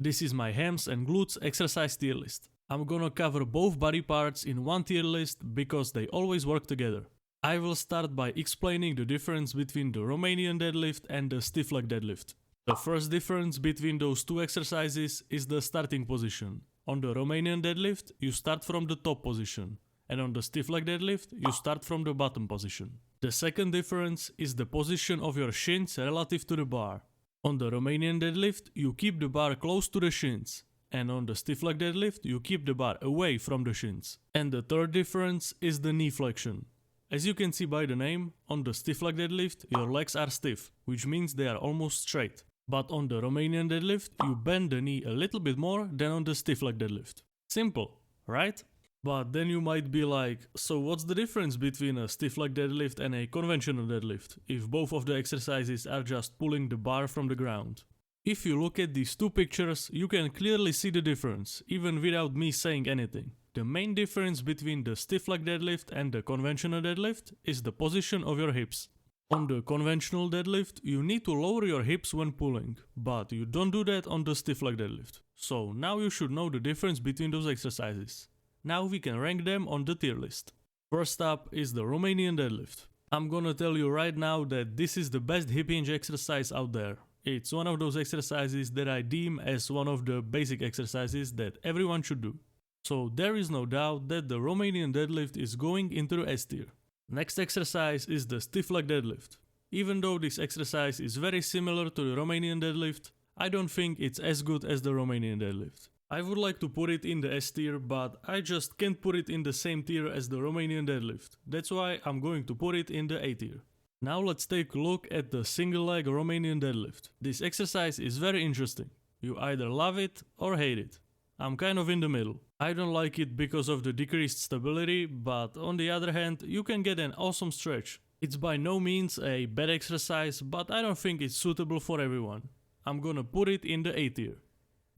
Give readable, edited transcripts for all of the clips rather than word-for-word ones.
This is my hams and glutes exercise tier list. I'm gonna cover both body parts in one tier list because they always work together. I will start by explaining the difference between the Romanian deadlift and the stiff leg deadlift. The first difference between those two exercises is the starting position. On the Romanian deadlift, you start from the top position, and on the stiff leg deadlift, you start from the bottom position. The second difference is the position of your shins relative to the bar. On the Romanian deadlift, you keep the bar close to the shins, and on the stiff leg deadlift, you keep the bar away from the shins. And the third difference is the knee flexion. As you can see by the name, on the stiff leg deadlift, your legs are stiff, which means they are almost straight. But on the Romanian deadlift, you bend the knee a little bit more than on the stiff leg deadlift. Simple, right? But then you might be like, so what's the difference between a stiff leg deadlift and a conventional deadlift, if both of the exercises are just pulling the bar from the ground? If you look at these two pictures, you can clearly see the difference, even without me saying anything. The main difference between the stiff leg deadlift and the conventional deadlift is the position of your hips. On the conventional deadlift, you need to lower your hips when pulling, but you don't do that on the stiff leg deadlift. So now you should know the difference between those exercises. Now we can rank them on the tier list. First up is the Romanian deadlift. I'm gonna tell you right now that this is the best hip hinge exercise out there. It's one of those exercises that I deem as one of the basic exercises that everyone should do. So there is no doubt that the Romanian deadlift is going into the S tier. Next exercise is the stiff leg deadlift. Even though this exercise is very similar to the Romanian deadlift, I don't think it's as good as the Romanian deadlift. I would like to put it in the S tier, but I just can't put it in the same tier as the Romanian deadlift. That's why I'm going to put it in the A tier. Now let's take a look at the single leg Romanian deadlift. This exercise is very interesting. You either love it or hate it. I'm kind of in the middle. I don't like it because of the decreased stability, but on the other hand, you can get an awesome stretch. It's by no means a bad exercise, but I don't think it's suitable for everyone. I'm gonna put it in the A tier.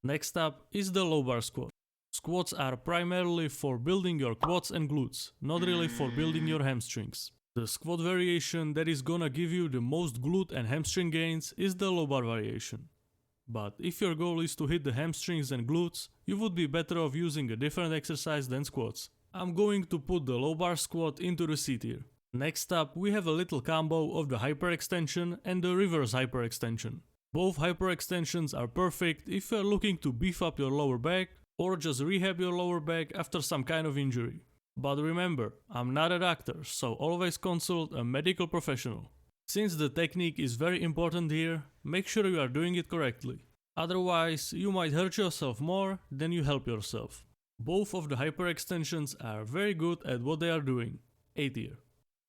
Next up is the low bar squat. Squats are primarily for building your quads and glutes, not really for building your hamstrings. The squat variation that is gonna give you the most glute and hamstring gains is the low bar variation. But if your goal is to hit the hamstrings and glutes, you would be better off using a different exercise than squats. I'm going to put the low bar squat into the C tier. Next up, we have a little combo of the hyperextension and the reverse hyperextension. Both hyperextensions are perfect if you're looking to beef up your lower back or just rehab your lower back after some kind of injury. But remember, I'm not a doctor, so always consult a medical professional. Since the technique is very important here, make sure you are doing it correctly. Otherwise, you might hurt yourself more than you help yourself. Both of the hyperextensions are very good at what they are doing. A tier.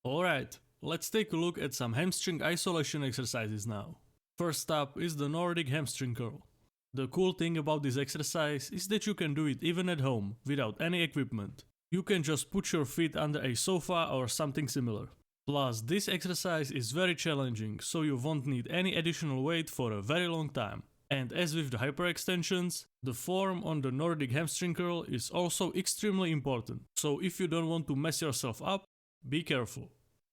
Alright, let's take a look at some hamstring isolation exercises now. First up is the Nordic hamstring curl. The cool thing about this exercise is that you can do it even at home, without any equipment. You can just put your feet under a sofa or something similar. Plus, this exercise is very challenging, so you won't need any additional weight for a very long time. And as with the hyperextensions, the form on the Nordic hamstring curl is also extremely important. So if you don't want to mess yourself up, be careful.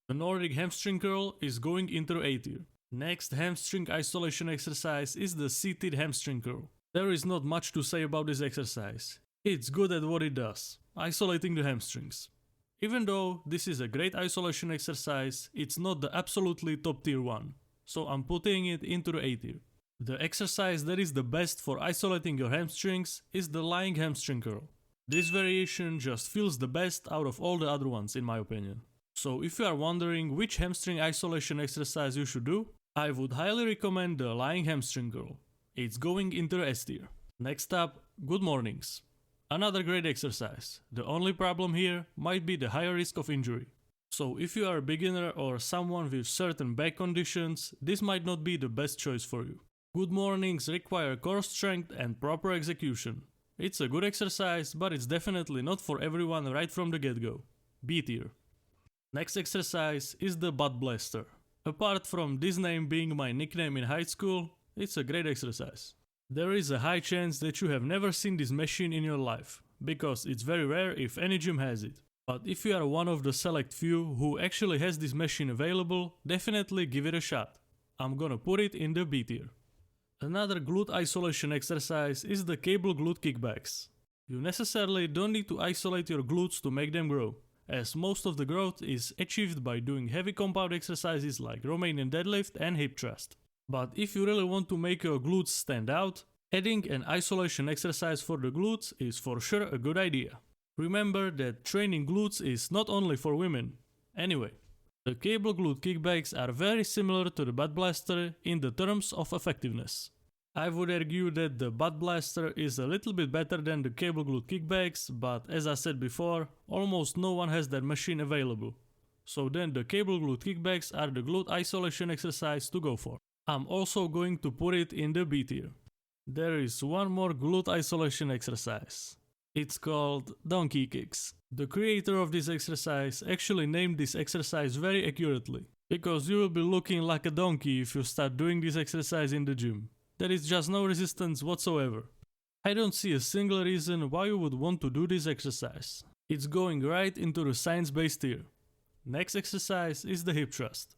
The Nordic hamstring curl is going into A tier. Next hamstring isolation exercise is the seated hamstring curl. There is not much to say about this exercise. It's good at what it does, isolating the hamstrings. Even though this is a great isolation exercise, it's not the absolutely top tier one, so I'm putting it into the A tier. The exercise that is the best for isolating your hamstrings is the lying hamstring curl. This variation just feels the best out of all the other ones in my opinion. So if you are wondering which hamstring isolation exercise you should do, I would highly recommend the lying hamstring curl. It's going into the S tier. Next up, good mornings. Another great exercise. The only problem here might be the higher risk of injury. So if you are a beginner or someone with certain back conditions, this might not be the best choice for you. Good mornings require core strength and proper execution. It's a good exercise, but it's definitely not for everyone right from the get-go. B tier. Next exercise is the butt blaster. Apart from this name being my nickname in high school, it's a great exercise. There is a high chance that you have never seen this machine in your life, because it's very rare if any gym has it. But if you are one of the select few who actually has this machine available, definitely give it a shot. I'm gonna put it in the B tier. Another glute isolation exercise is the cable glute kickbacks. You necessarily don't need to isolate your glutes to make them grow, as most of the growth is achieved by doing heavy compound exercises like Romanian deadlift and hip thrust. But if you really want to make your glutes stand out, adding an isolation exercise for the glutes is for sure a good idea. Remember that training glutes is not only for women. Anyway, the cable glute kickbacks are very similar to the butt blaster in the terms of effectiveness. I would argue that the butt blaster is a little bit better than the cable glute kickbacks, but as I said before, almost no one has that machine available. So then the cable glute kickbacks are the glute isolation exercise to go for. I'm also going to put it in the B tier. There is one more glute isolation exercise. It's called donkey kicks. The creator of this exercise actually named this exercise very accurately, because you will be looking like a donkey if you start doing this exercise in the gym. There is just no resistance whatsoever. I don't see a single reason why you would want to do this exercise. It's going right into the science-based tier. Next exercise is the hip thrust.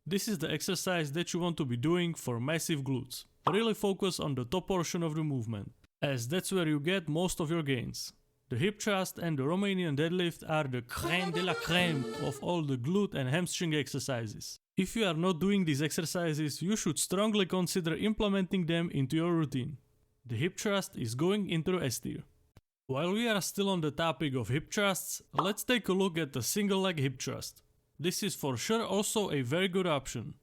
This is the exercise that you want to be doing for massive glutes. Really focus on the top portion of the movement, as that's where you get most of your gains. The hip thrust and the Romanian deadlift are the crème de la crème of all the glute and hamstring exercises. If you are not doing these exercises, you should strongly consider implementing them into your routine. The hip thrust is going into the S tier. While we are still on the topic of hip thrusts, let's take a look at the single leg hip thrust. This is for sure also a very good option.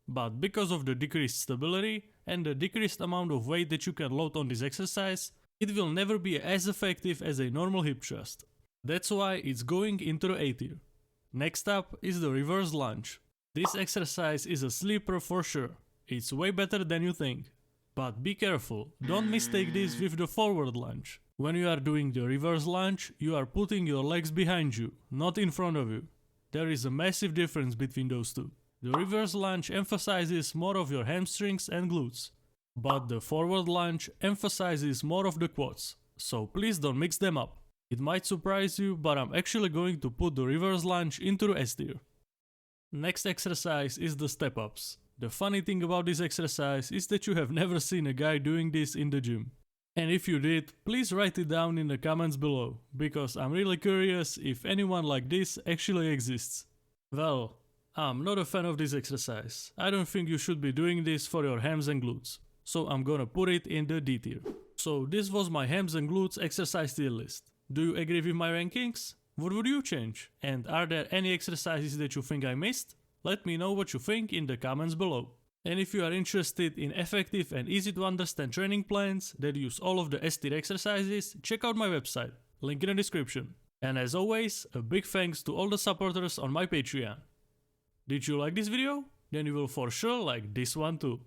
But because of the decreased stability and the decreased amount of weight that you can load on this exercise, it will never be as effective as a normal hip thrust. That's why it's going into the A tier. Next up is the reverse lunge. This exercise is a sleeper for sure. It's way better than you think. But be careful, don't mistake this with the forward lunge. When you are doing the reverse lunge, you are putting your legs behind you, not in front of you. There is a massive difference between those two. The reverse lunge emphasizes more of your hamstrings and glutes, but the forward lunge emphasizes more of the quads, so please don't mix them up. It might surprise you, but I'm actually going to put the reverse lunge into the S tier. Next exercise is the step-ups. The funny thing about this exercise is that you have never seen a guy doing this in the gym. And if you did, please write it down in the comments below, because I'm really curious if anyone like this actually exists. Well, I'm not a fan of this exercise. I don't think you should be doing this for your hams and glutes. So I'm gonna put it in the D tier. So this was my hams and glutes exercise tier list. Do you agree with my rankings? What would you change? And are there any exercises that you think I missed? Let me know what you think in the comments below. And if you are interested in effective and easy to understand training plans that use all of the S tier exercises, check out my website, link in the description. And as always, a big thanks to all the supporters on my Patreon. Did you like this video? Then you will for sure like this one too.